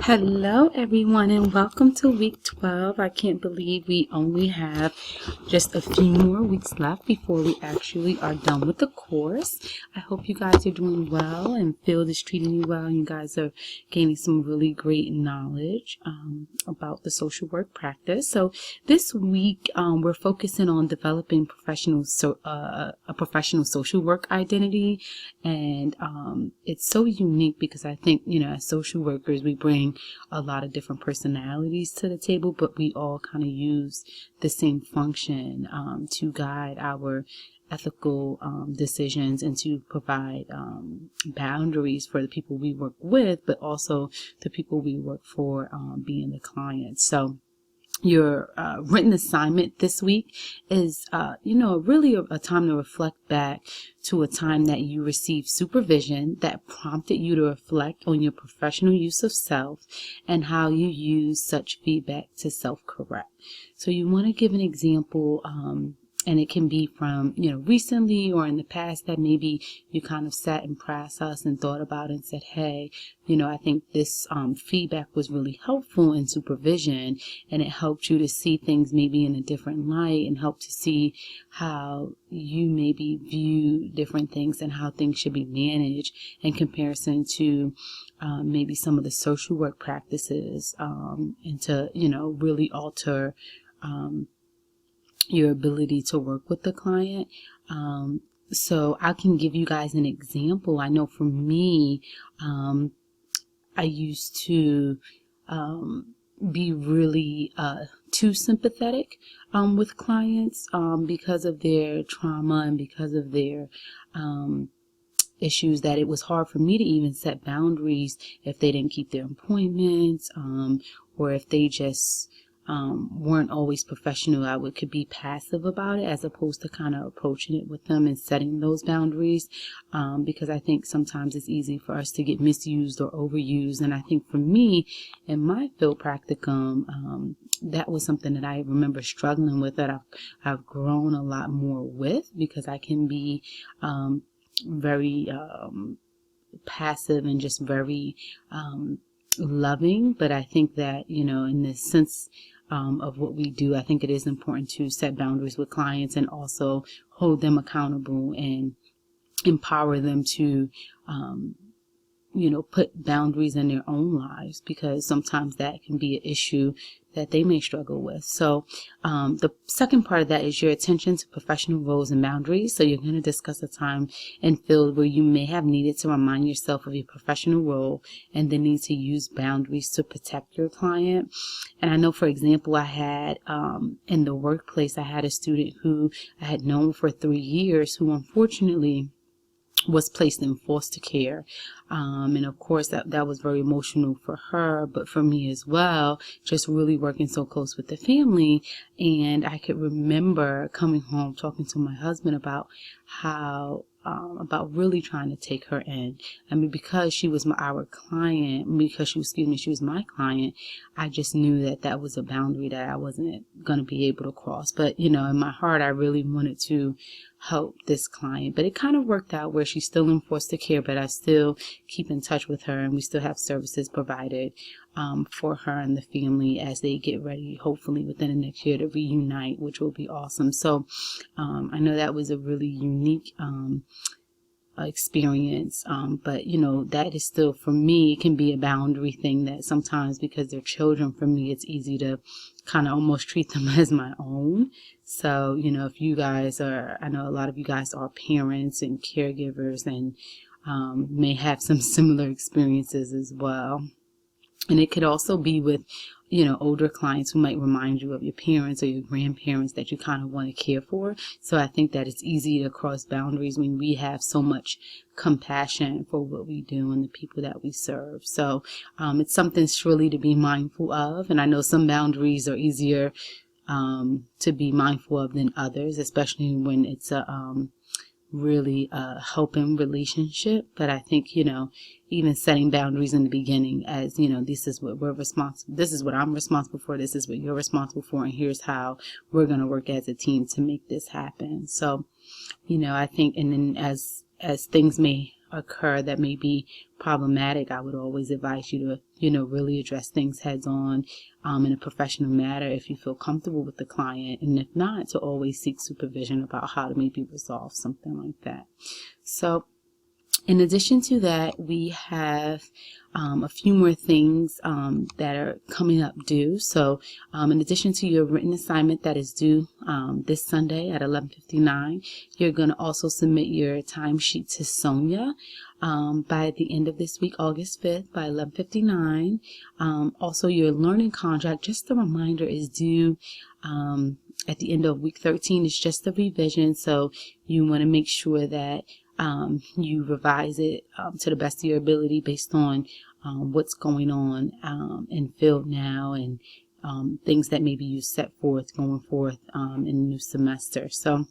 Hello, everyone, and welcome to week 12. I can't believe we only have just a few more weeks left before we actually are done with the course. I hope you guys are doing well and field is treating you well. You guys are gaining some really great knowledge about the social work practice. So this week, we're focusing on developing a professional social work identity, and it's so unique because I think, as social workers, we bring a lot of different personalities to the table, but we all kind of use the same function to guide our ethical decisions and to provide boundaries for the people we work with, but also the people we work for, being the clients. So your written assignment this week is, really a time to reflect back to a time that you received supervision that prompted you to reflect on your professional use of self and how you use such feedback to self-correct. So you want to give an example, and it can be from, recently or in the past that maybe you kind of sat and processed and thought about and said, hey, I think this feedback was really helpful in supervision, and it helped you to see things maybe in a different light and helped to see how you maybe view different things and how things should be managed in comparison to maybe some of the social work practices, and to, really alter your ability to work with the client. So I can give you guys an example. I know for me, I used to be really too sympathetic with clients because of their trauma and because of their issues, that it was hard for me to even set boundaries if they didn't keep their appointments, or if they just weren't always professional. could be passive about it as opposed to kind of approaching it with them and setting those boundaries, because I think sometimes it's easy for us to get misused or overused. And I think for me, in my field practicum, that was something that I remember struggling with, that I've grown a lot more with, because I can be very passive and just very loving. But I think that, in this sense of what we do, I think it is important to set boundaries with clients and also hold them accountable and empower them to, put boundaries in their own lives, because sometimes that can be an issue that they may struggle with. So the second part of that is your attention to professional roles and boundaries. So you're going to discuss a time and field where you may have needed to remind yourself of your professional role and the need to use boundaries to protect your client. And I know, for example, I had in the workplace, I had a student who I had known for 3 years who unfortunately was placed in foster care. And of course that was very emotional for her, but for me as well, just really working so close with the family. And I could remember coming home talking to my husband about how about really trying to take her in. I mean, because she was our client, because she was my client, I just knew that that was a boundary that I wasn't going to be able to cross. But, in my heart, I really wanted to help this client. But it kind of worked out where she's still in foster care, but I still keep in touch with her, and we still have services provided for her and the family as they get ready, hopefully within the next year, to reunite, which will be awesome. So I know that was a really unique experience, but that is still, for me, it can be a boundary thing that sometimes, because they're children, for me it's easy to kind of almost treat them as my own. So if you guys are, I know a lot of you guys are parents and caregivers and may have some similar experiences as well. And it could also be with, older clients who might remind you of your parents or your grandparents that you kind of want to care for. So I think that it's easy to cross boundaries when we have so much compassion for what we do and the people that we serve. So it's something surely to be mindful of. And I know some boundaries are easier to be mindful of than others, especially when it's a really helping relationship. But I think, even setting boundaries in the beginning as, this is what we're responsible, this is what I'm responsible for, this is what you're responsible for, and here's how we're going to work as a team to make this happen. So, I think, and then as things may occur that may be problematic, I would always advise you to, really address things heads on in a professional manner if you feel comfortable with the client. And if not, to always seek supervision about how to maybe resolve something like that. So in addition to that, we have a few more things that are coming up due. So in addition to your written assignment that is due this Sunday at 11:59, you're going to also submit your timesheet to Sonia by the end of this week, August 5th, by 11:59. Also, your learning contract, just a reminder, is due at the end of week 13. It's just a revision, so you want to make sure that you revise it to the best of your ability based on what's going on in field now, and things that maybe you set forth going forth in the new semester. So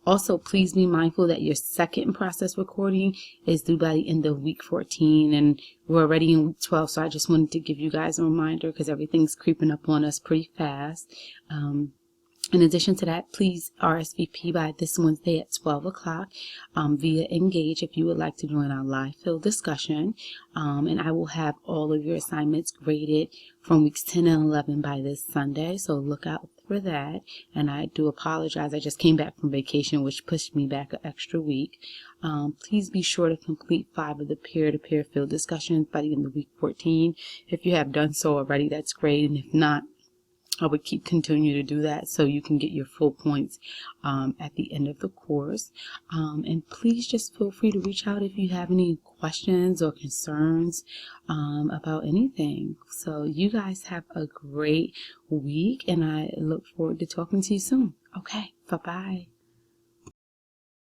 also, please be mindful that your second process recording is due by the end of week 14, and we're already in week 12, so I just wanted to give you guys a reminder because everything's creeping up on us pretty fast. In addition to that, please RSVP by this Wednesday at 12 o'clock via Engage if you would like to join our live field discussion. And I will have all of your assignments graded from weeks 10 and 11 by this Sunday, so look out for that. And I do apologize, I just came back from vacation, which pushed me back an extra week. Please be sure to complete 5 of the peer-to-peer field discussions by the end of week 14. If you have done so already, that's great, and if not, I would keep continuing to do that so you can get your full points at the end of the course. And please just feel free to reach out if you have any questions or concerns about anything. So you guys have a great week, and I look forward to talking to you soon. Okay, bye-bye.